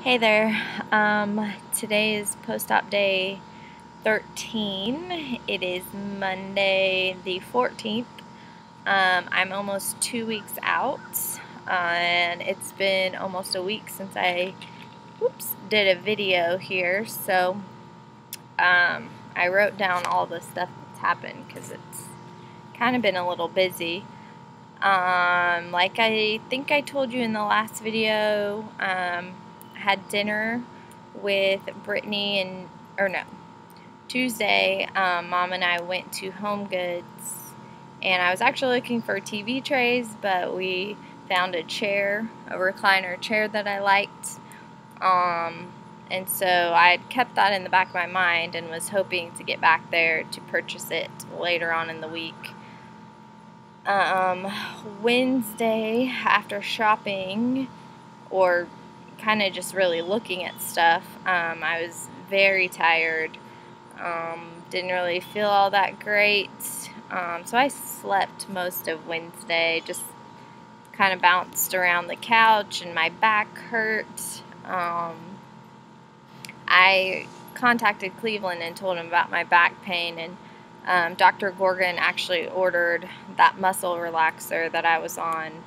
Hey there. Today is post-op day 13. It is Monday the 14th. I'm almost 2 weeks out, and it's been almost a week since I did a video here. So I wrote down all the stuff that's happened because it's kind of been a little busy. Like I think I told you in the last video, had dinner with Brittany Tuesday, Mom and I went to Home Goods, and I was actually looking for TV trays, but we found a recliner chair that I liked, and so I kept that in the back of my mind and was hoping to get back there to purchase it later on in the week. Wednesday, after shopping, or kind of just really looking at stuff, I was very tired. Didn't really feel all that great. So I slept most of Wednesday, just kind of bounced around the couch and my back hurt. I contacted Cleveland and told him about my back pain, and Dr. Gorgon actually ordered that muscle relaxer that I was on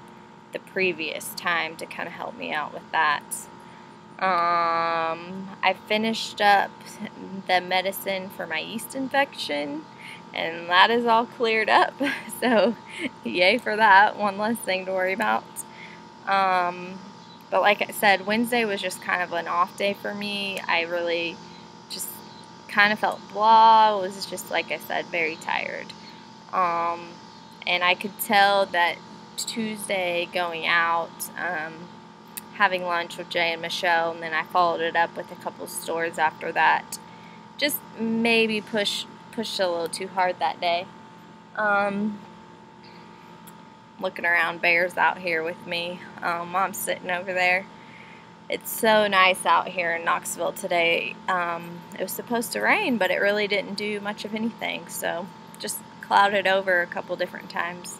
the previous time to kind of help me out with that. I finished up the medicine for my yeast infection, and that is all cleared up. So yay for that, one less thing to worry about. But like I said, Wednesday was just kind of an off day for me. I really just kind of felt blah. Was just, like I said, very tired. And I could tell that Tuesday going out, having lunch with Jay and Michelle, and then I followed it up with a couple stores after that. Just maybe pushed a little too hard that day. Looking around, Bear's out here with me. Mom's sitting over there. It's so nice out here in Knoxville today. It was supposed to rain, but it really didn't do much of anything, so just clouded over a couple different times.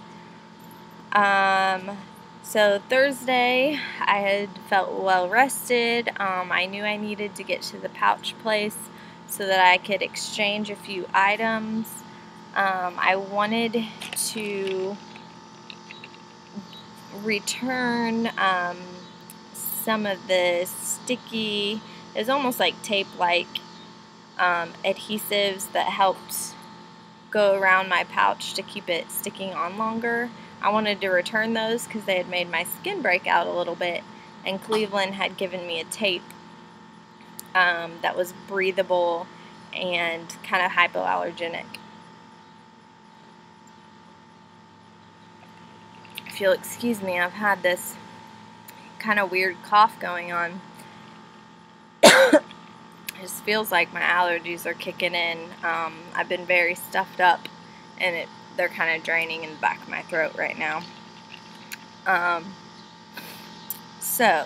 So Thursday, I had felt well rested. I knew I needed to get to the pouch place so that I could exchange a few items. I wanted to return some of the sticky, it was almost like tape-like adhesives that helped go around my pouch to keep it sticking on longer. I wanted to return those because they had made my skin break out a little bit, and Cleveland had given me a tape that was breathable and kind of hypoallergenic. If you'll excuse me, I've had this kind of weird cough going on. It just feels like my allergies are kicking in. I've been very stuffed up, and they're kind of draining in the back of my throat right now. So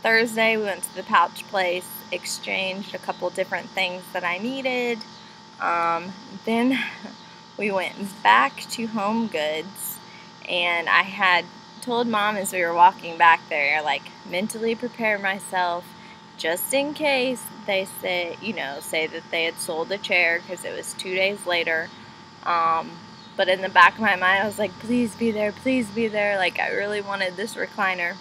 Thursday we went to the pouch place, exchanged a couple different things that I needed. Then we went back to Home Goods, and I had told Mom as we were walking back there, like, mentally prepare myself just in case they say that they had sold the chair, because it was 2 days later. But in the back of my mind, I was like, please be there, please be there. Like, I really wanted this recliner.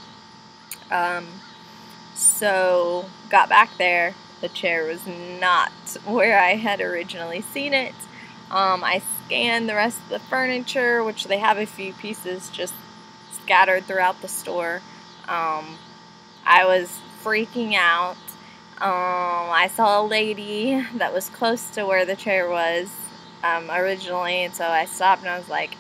So got back there. The chair was not where I had originally seen it. I scanned the rest of the furniture, which they have a few pieces just scattered throughout the store. I was freaking out. I saw a lady that was close to where the chair was originally, and so I stopped and I was like,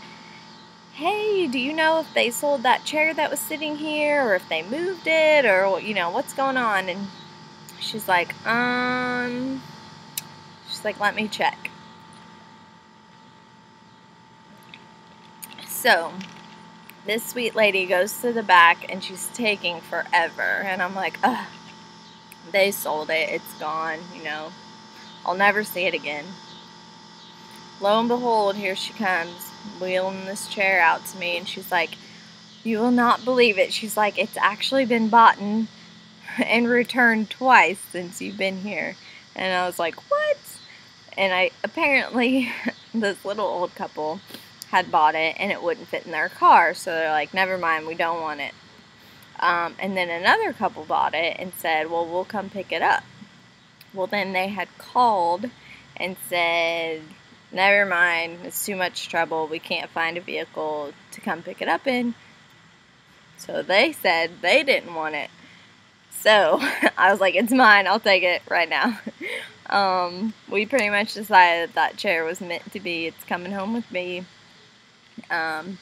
hey, do you know if they sold that chair that was sitting here, or if they moved it, or what's going on? And she's like, let me check. So this sweet lady goes to the back, and she's taking forever, and I'm like, ugh, they sold it, it's gone, I'll never see it again. Lo and behold, here she comes, wheeling this chair out to me, and she's like, you will not believe it. She's like, it's actually been bought and returned twice since you've been here. And I was like, what? And apparently this little old couple had bought it and it wouldn't fit in their car, so they're like, never mind, we don't want it. And then another couple bought it and said, well, we'll come pick it up. Well, then they had called and said, never mind, it's too much trouble, we can't find a vehicle to come pick it up in. So they said they didn't want it. So I was like, it's mine, I'll take it right now. We pretty much decided that chair was meant to be. It's coming home with me. And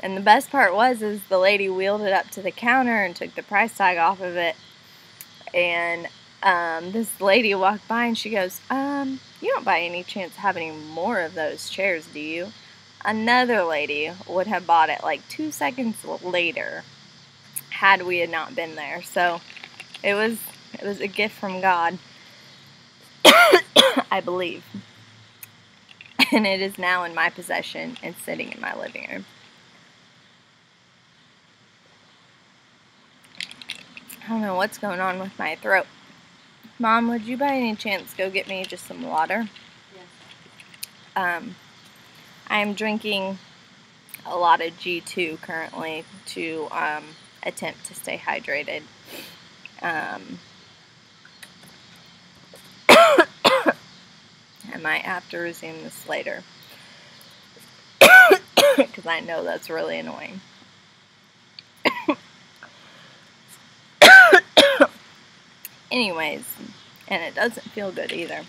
the best part is the lady wheeled it up to the counter and took the price tag off of it. And this lady walked by and she goes, you don't by any chance have any more of those chairs, do you? Another lady would have bought it like 2 seconds later had we had not been there. So it was a gift from God, I believe. And it is now in my possession and sitting in my living room. I don't know what's going on with my throat. Mom, would you by any chance go get me just some water? Yes. I'm drinking a lot of G2 currently to attempt to stay hydrated. I might have to resume this later because I know that's really annoying. Anyways, and it doesn't feel good either.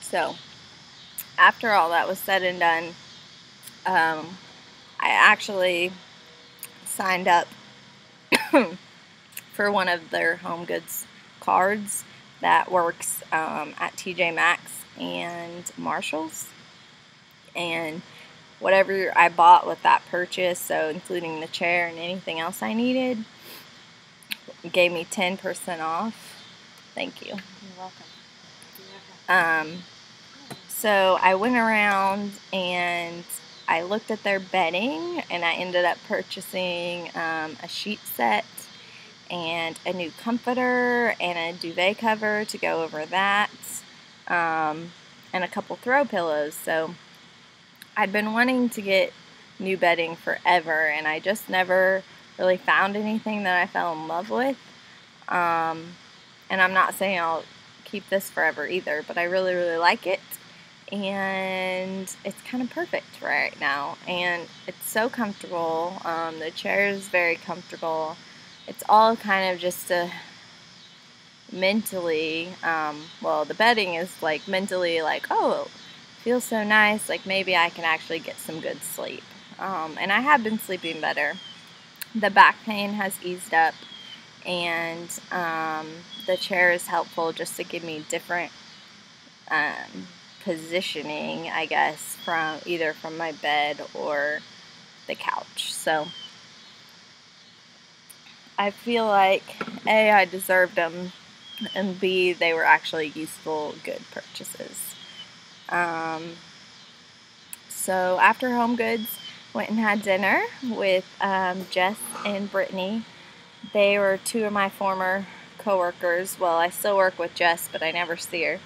So, after all that was said and done, I actually signed up for one of their Home Goods cards that works at TJ Maxx and Marshall's. And whatever I bought with that purchase, so including the chair and anything else I needed, gave me 10% off. Thank you. You're welcome. So I went around and I looked at their bedding, and I ended up purchasing a sheet set and a new comforter and a duvet cover to go over that, and a couple throw pillows. So I'd been wanting to get new bedding forever, and I just never really found anything that I fell in love with. And I'm not saying I'll keep this forever either, but I really, really like it. And it's kind of perfect right now, and it's so comfortable. The chair is very comfortable. It's all kind of just mentally, well, the bedding is like mentally like, oh, it feels so nice, like maybe I can actually get some good sleep. And I have been sleeping better. The back pain has eased up, and the chair is helpful just to give me different positioning, I guess, from either from my bed or the couch. So I feel like A, I deserved them, and B, they were actually useful, good purchases. So after Home Goods, went and had dinner with Jess and Brittany. They were two of my former co-workers. Well, I still work with Jess, but I never see her.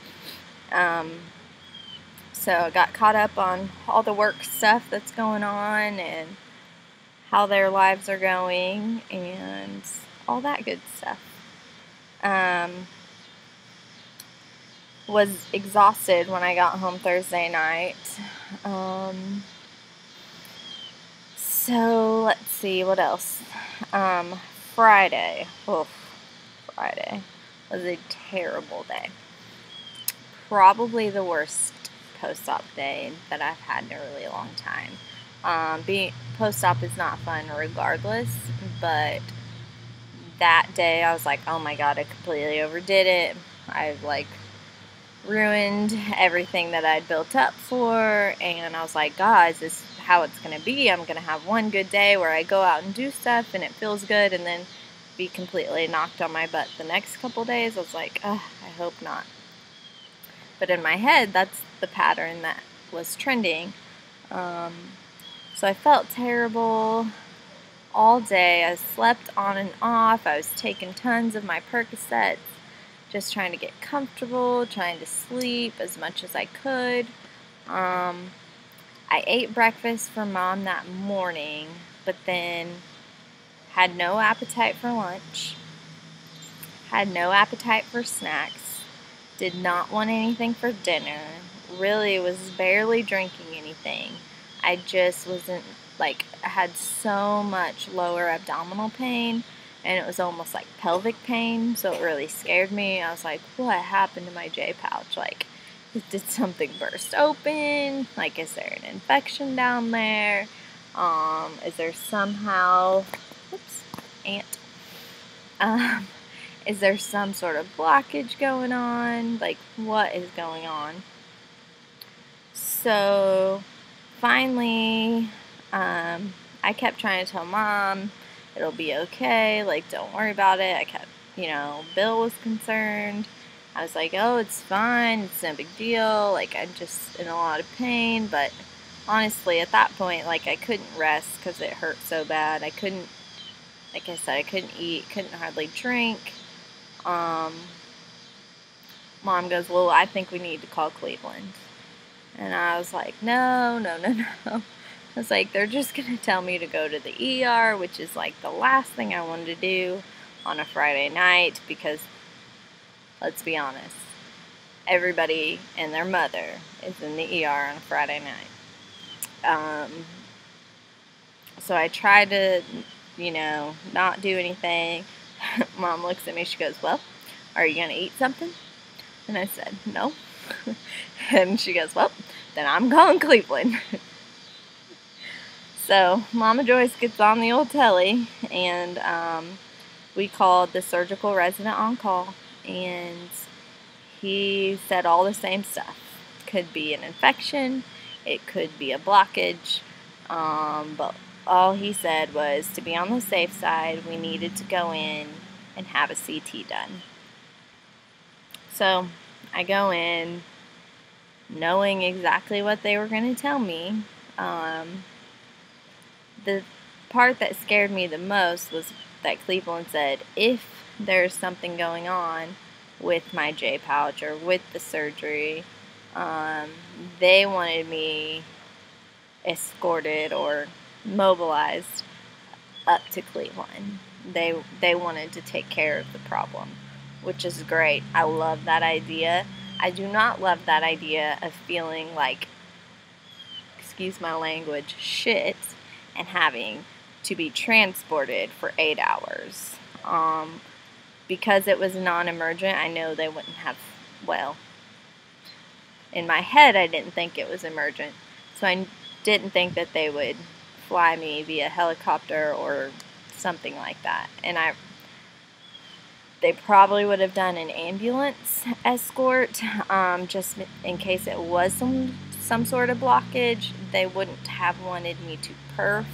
So I got caught up on all the work stuff that's going on and how their lives are going and all that good stuff. Was exhausted when I got home Thursday night. So let's see, what else? Friday. Friday was a terrible day. Probably the worst post-op day that I've had in a really long time. Being post-op is not fun regardless, but that day I was like, oh my god, I completely overdid it. I've like ruined everything that I'd built up for, and I was like, God, is this how it's gonna be? I'm gonna have one good day where I go out and do stuff and it feels good, and then be completely knocked on my butt the next couple days. I was like, I hope not. But in my head, that's the pattern that was trending. So I felt terrible all day. I slept on and off. I was taking tons of my Percocets, just trying to get comfortable, trying to sleep as much as I could. I ate breakfast for Mom that morning, but then had no appetite for lunch, had no appetite for snacks, did not want anything for dinner, really was barely drinking anything. I just wasn't, like, I had so much lower abdominal pain, and it was almost like pelvic pain, so it really scared me. I was like, what happened to my J pouch? Like, did something burst open? Like, is there an infection down there? Is there somehow, oops, ant. Is there some sort of blockage going on? Like, what is going on? So, finally, I kept trying to tell Mom, it'll be okay, like, don't worry about it. I kept, Bill was concerned. I was like, oh, it's fine, it's no big deal, like, I'm just in a lot of pain, but honestly, at that point, like, I couldn't rest because it hurt so bad. I couldn't, like I said, I couldn't eat, couldn't hardly drink. Mom goes, well, I think we need to call Cleveland. And I was like, no. I was like, they're just going to tell me to go to the ER, which is like the last thing I wanted to do on a Friday night because, let's be honest, everybody and their mother is in the ER on a Friday night. So I tried to, not do anything. Mom looks at me, she goes, well, are you going to eat something? And I said, no. And she goes, well, then I'm calling Cleveland. So Mama Joyce gets on the old telly, and we called the surgical resident on call, and he said all the same stuff. Could be an infection, it could be a blockage, but all he said was to be on the safe side, we needed to go in and have a CT done. So I go in knowing exactly what they were going to tell me. The part that scared me the most was that Cleveland said, if there's something going on with my J pouch or with the surgery, they wanted me escorted or mobilized up to Cleveland. They wanted to take care of the problem, which is great. I love that idea. I do not love that idea of feeling like, excuse my language, shit, and having to be transported for 8 hours. Because it was non-emergent, I know they wouldn't have, well, in my head I didn't think it was emergent, so I didn't think that they would fly me via helicopter or something like that. And they probably would have done an ambulance escort, just in case it was some sort of blockage. They wouldn't have wanted me to perf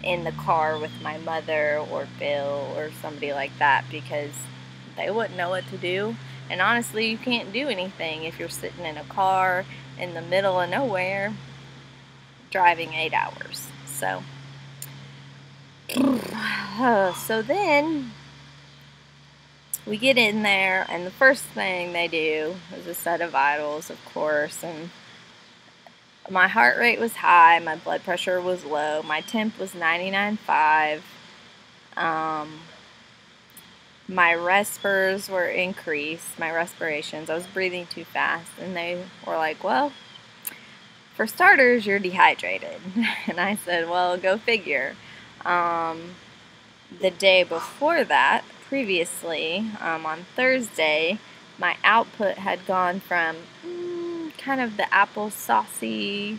in the car with my mother or Bill or somebody like that, because they wouldn't know what to do. And honestly, you can't do anything if you're sitting in a car in the middle of nowhere driving 8 hours. So then we get in there, and the first thing they do is a set of vitals, of course, and my heart rate was high, my blood pressure was low, my temp was 99.5, my respirations were increased, my respirations, I was breathing too fast, and they were like, well, for starters, you're dehydrated. And I said, well, go figure. The day before that, previously, on Thursday, my output had gone from kind of the apple saucy,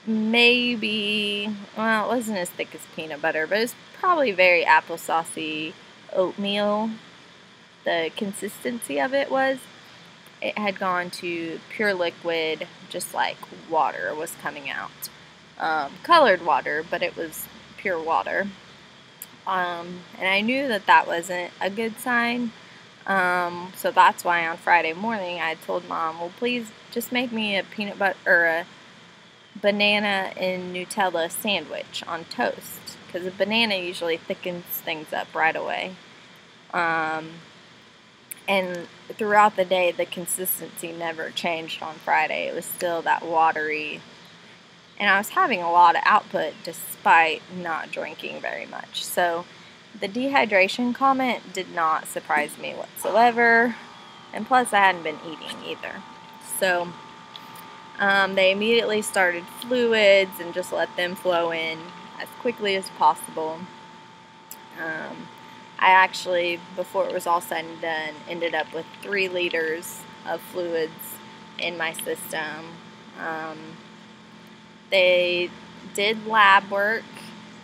maybe, well, it wasn't as thick as peanut butter, but it was probably very apple saucy oatmeal. The consistency of it was. It had gone to pure liquid, just like water was coming out. Colored water, but it was pure water. And I knew that that wasn't a good sign. So that's why on Friday morning I told Mom, well, please just make me a peanut butter or a banana and Nutella sandwich on toast, because a banana usually thickens things up right away. And throughout the day, the consistency never changed on Friday. It was still that watery, and I was having a lot of output despite not drinking very much. So the dehydration comment did not surprise me whatsoever, and plus I hadn't been eating either. So they immediately started fluids and just let them flow in as quickly as possible. I actually, before it was all said and done, ended up with 3 liters of fluids in my system. They did lab work,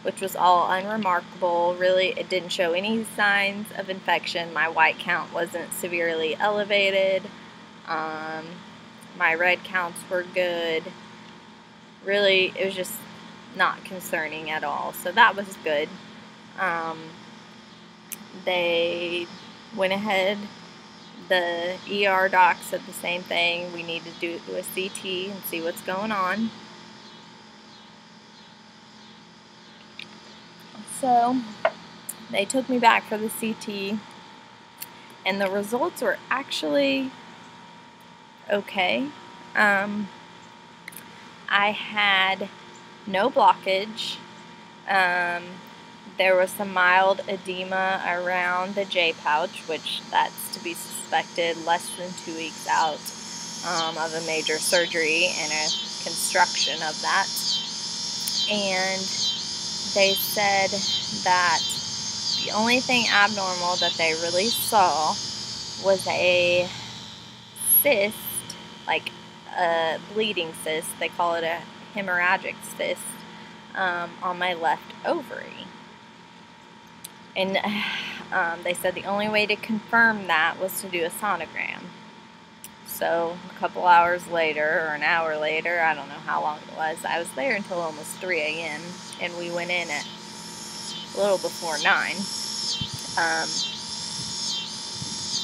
which was all unremarkable. Really, it didn't show any signs of infection. My white count wasn't severely elevated. My red counts were good. Really, it was just not concerning at all. So that was good. They went ahead. The ER doc said the same thing. We need to do a CT and see what's going on. So they took me back for the CT, and the results were actually okay. I had no blockage. There was some mild edema around the J pouch, which that's to be suspected less than 2 weeks out of a major surgery and a construction of that. And they said that the only thing abnormal that they really saw was a cyst, like a bleeding cyst. They call it a hemorrhagic cyst on my left ovary. And they said the only way to confirm that was to do a sonogram. So a couple hours later, or an hour later, I don't know how long it was, I was there until almost 3 a.m. and we went in at a little before 9.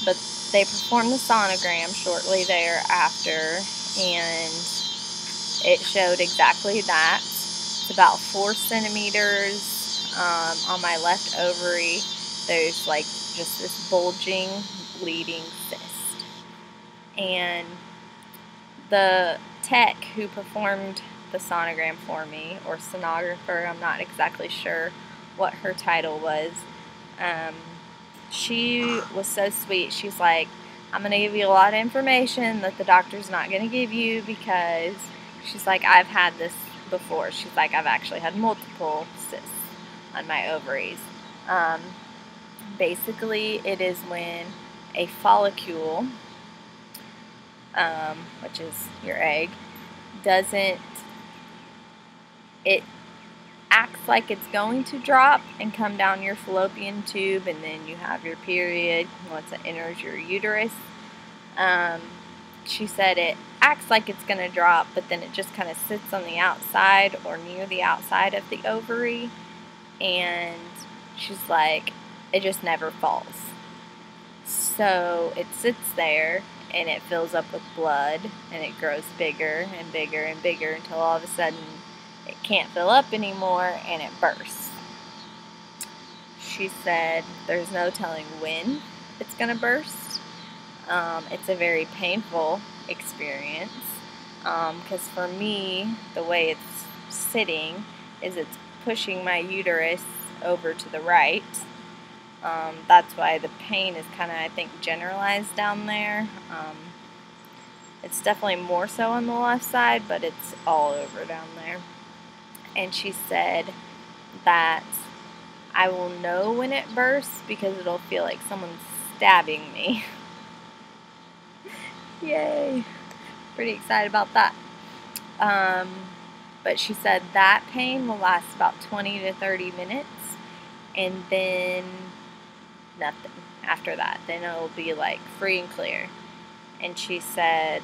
But they performed the sonogram shortly thereafter, and it showed exactly that. It's about 4 centimeters on my left ovary. There's like just this bulging, bleeding cyst. And the tech who performed the sonogram for me, or sonographer, I'm not exactly sure what her title was, she was so sweet. She's like, I'm going to give you a lot of information that the doctor's not going to give you, because she's like, I've had this before. She's like, I've actually had multiple cysts on my ovaries. Basically, it is when a follicle, which is your egg, it acts like it's going to drop and come down your fallopian tube, and then you have your period once it enters your uterus. She said it acts like it's going to drop, but then it just kind of sits on the outside or near the outside of the ovary, and she's like, it just never falls. So it sits there and it fills up with blood, and it grows bigger and bigger and bigger until all of a sudden it can't fill up anymore and it bursts. She said there's no telling when it's going to burst. It's a very painful experience, because for me, the way it's sitting is it's pushing my uterus over to the right. That's why the pain is kind of, I think, generalized down there. It's definitely more so on the left side, but it's all over down there. And she said that I will know when it bursts because it'll feel like someone's stabbing me. Yay! Pretty excited about that. But she said that pain will last about 20 to 30 minutes, and then nothing after that. Then it'll be like free and clear. And she said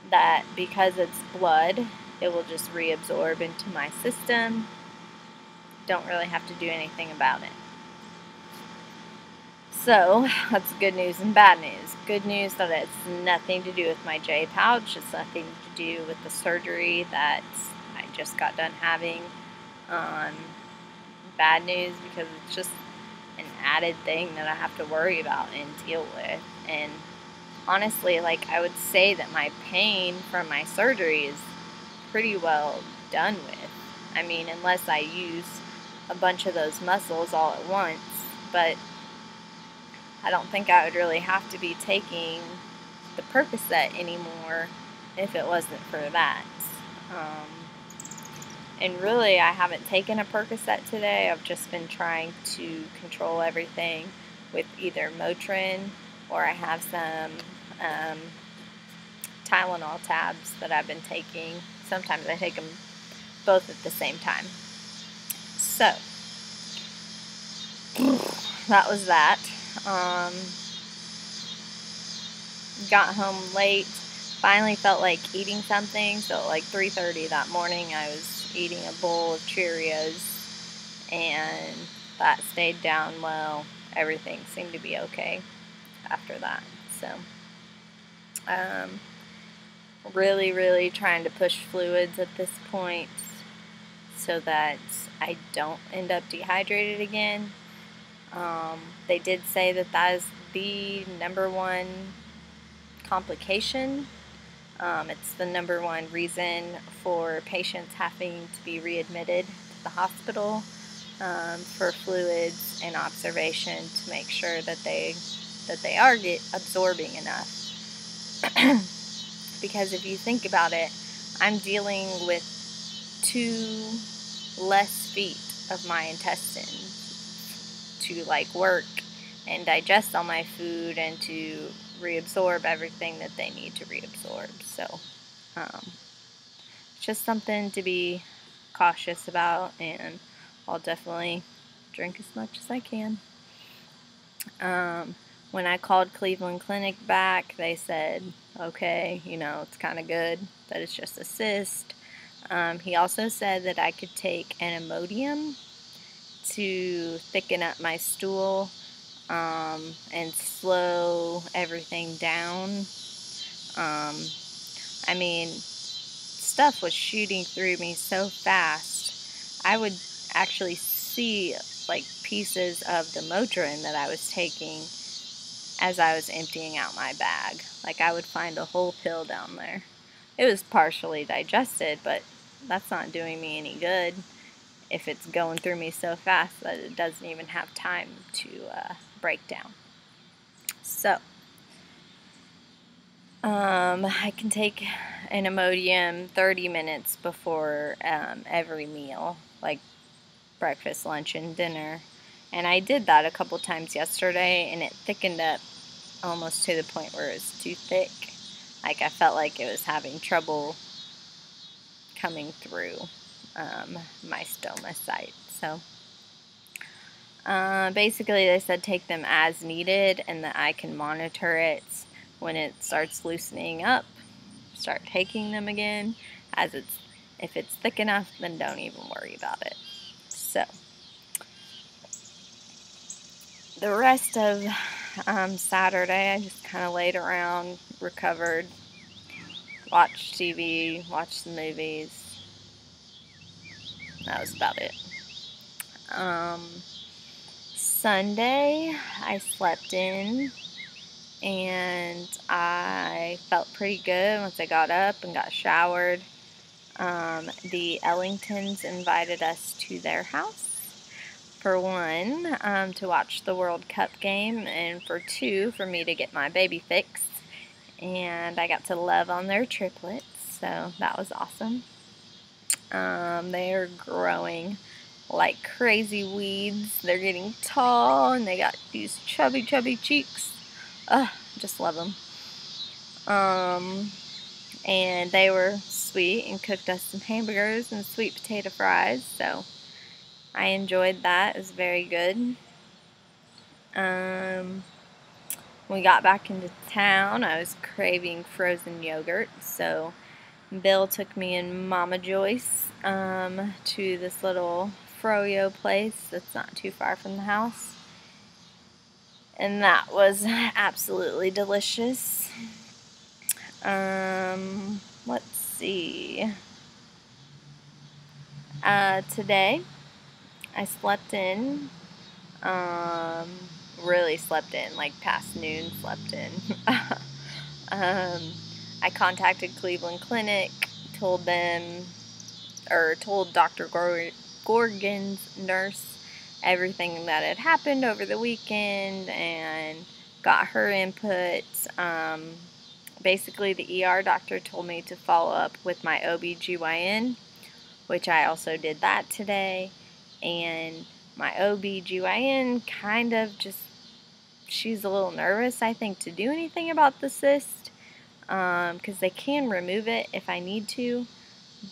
that because it's blood, it will just reabsorb into my system. Don't really have to do anything about it. So that's good news and bad news. Good news that it's nothing to do with my J pouch. It's nothing to do with the surgery that I just got done having. Bad news because it's just an added thing that I have to worry about and deal with. And honestly, like, I would say that my pain from my surgery is pretty well done with. I mean, unless I use a bunch of those muscles all at once, but I don't think I would really have to be taking the Percocet anymore if it wasn't for that. And really, I haven't taken a Percocet today. I've just been trying to control everything with either Motrin, or I have some Tylenol tabs that I've been taking. Sometimes I take them both at the same time. So, that was that. Got home late. Finally felt like eating something. So at like 3:30 that morning, I was eating a bowl of Cheerios, and that stayed down well. Everything seemed to be okay after that. So, really trying to push fluids at this point so that I don't end up dehydrated again. They did say that that is the #1 complication. It's the #1 reason for patients having to be readmitted to the hospital for fluids and observation to make sure that they are absorbing enough. Because if you think about it, I'm dealing with 2 less feet of my intestines to like work and digest all my food and to reabsorb everything that they need to reabsorb. So it's just something to be cautious about, and I'll definitely drink as much as I can. When I called Cleveland Clinic back, they said, okay, you know, it's kind of good that it's just a cyst. He also said that I could take an Imodium to thicken up my stool and slow everything down. I mean, stuff was shooting through me so fast, I would actually see like pieces of the Motrin that I was taking as I was emptying out my bag. Like, I would find a whole pill down there. It was partially digested, but that's not doing me any good if it's going through me so fast that it doesn't even have time to break down. So, I can take an Imodium 30 minutes before every meal, like breakfast, lunch, and dinner. And I did that a couple times yesterday, and it thickened up almost to the point where it was too thick. Like, I felt like it was having trouble coming through my stoma site. So, basically they said take them as needed, and that I can monitor it when it starts loosening up, start taking them again. If it's thick enough, then don't even worry about it. So, the rest of Saturday, I just kind of laid around, recovered, watched TV, watched the movies. That was about it. Sunday, I slept in, and I felt pretty good once I got up and got showered. The Ellingtons invited us to their house, for one, to watch the World Cup game, and for two, for me to get my baby fixed. And I got to love on their triplets, so that was awesome. They are growing like crazy weeds. They're getting tall, and they got these chubby cheeks. Just love them. And they were sweet and cooked us some hamburgers and sweet potato fries, so I enjoyed that. It was very good. We got back into town. I was craving frozen yogurt, so Bill took me and Mama Joyce to this little froyo place that's not too far from the house. and that was absolutely delicious. Let's see. Today I slept in. Really slept in, like past noon slept in. I contacted Cleveland Clinic, told Dr. Gorgon's nurse everything that had happened over the weekend and got her input. Basically, the ER doctor told me to follow up with my OBGYN, which I also did that today. And my OBGYN kind of just, she's a little nervous, I think, to do anything about the cyst, because they can remove it if I need to.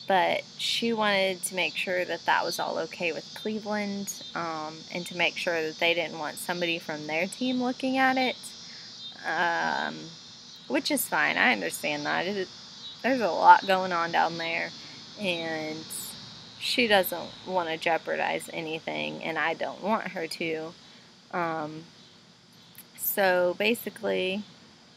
But she wanted to make sure that that was all okay with Cleveland, and to make sure that they didn't want somebody from their team looking at it, which is fine. I understand that. There's a lot going on down there, and she doesn't want to jeopardize anything, and I don't want her to. So basically,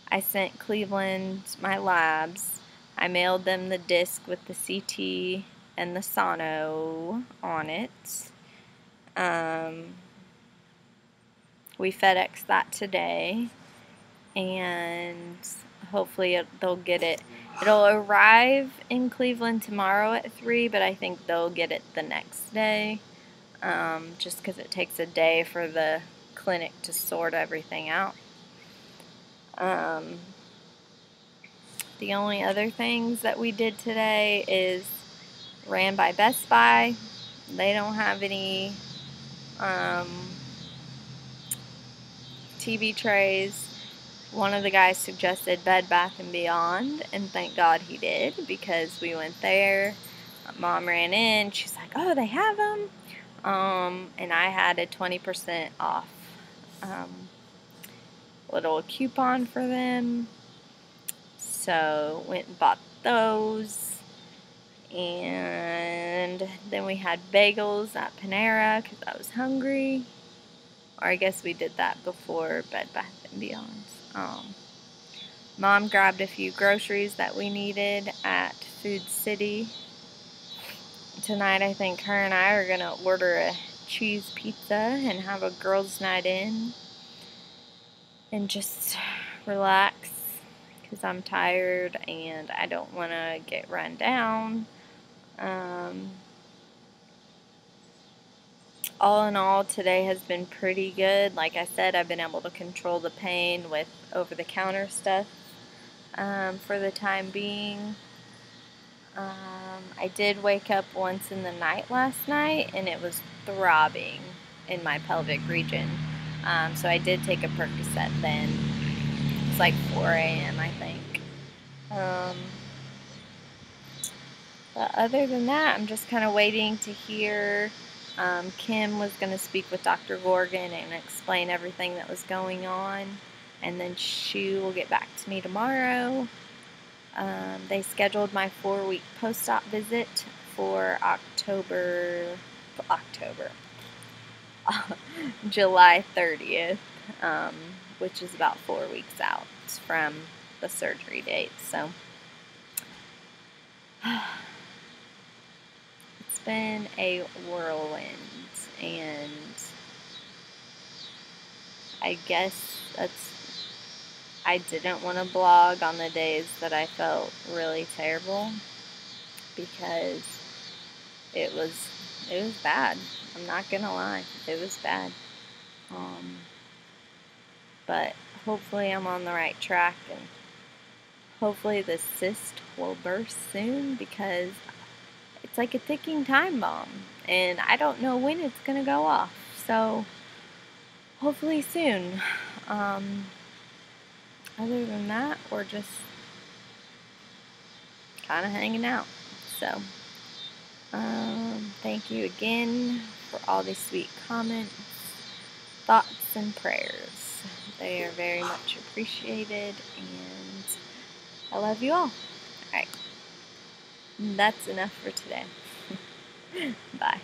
I sent Cleveland my labs. I mailed them the disc with the CT and the sono on it. We FedExed that today, and hopefully they'll get it. It'll arrive in Cleveland tomorrow at 3, but I think they'll get it the next day, just because it takes a day for the clinic to sort everything out. The only other things that we did today is ran by Best Buy. They don't have any TV trays. One of the guys suggested Bed Bath & Beyond, and thank God he did, because we went there. Mom ran in. She's like, "Oh, they have them." And I had a 20% off little coupon for them. So went and bought those. And then we had bagels at Panera because I was hungry. Or I guess we did that before Bed Bath & Beyond. Mom grabbed a few groceries that we needed at Food City. Tonight I think her and I are going to order a cheese pizza and have a girls' night in. And just relax, because I'm tired and I don't want to get run down. All in all, today has been pretty good. Like I said, I've been able to control the pain with over-the-counter stuff for the time being. I did wake up once in the night last night, and it was throbbing in my pelvic region. So I did take a Percocet then. It's like 4 a.m. I think. But other than that, I'm just kind of waiting to hear. Kim was going to speak with Dr. Gorgon and explain everything that was going on, and then she will get back to me tomorrow. They scheduled my 4-week post-op visit for July 30th, which is about 4 weeks out from the surgery date. So it's been a whirlwind, and I guess I didn't want to blog on the days that I felt really terrible, because it was bad. I'm not gonna lie, it was bad. But hopefully I'm on the right track, and hopefully the cyst will burst soon, because it's like a ticking time bomb, and I don't know when it's gonna go off. So hopefully soon. Other than that, we're just kind of hanging out. So, thank you again for all these sweet comments, thoughts, and prayers. They are very much appreciated, and I love you all. Alright, that's enough for today. Bye.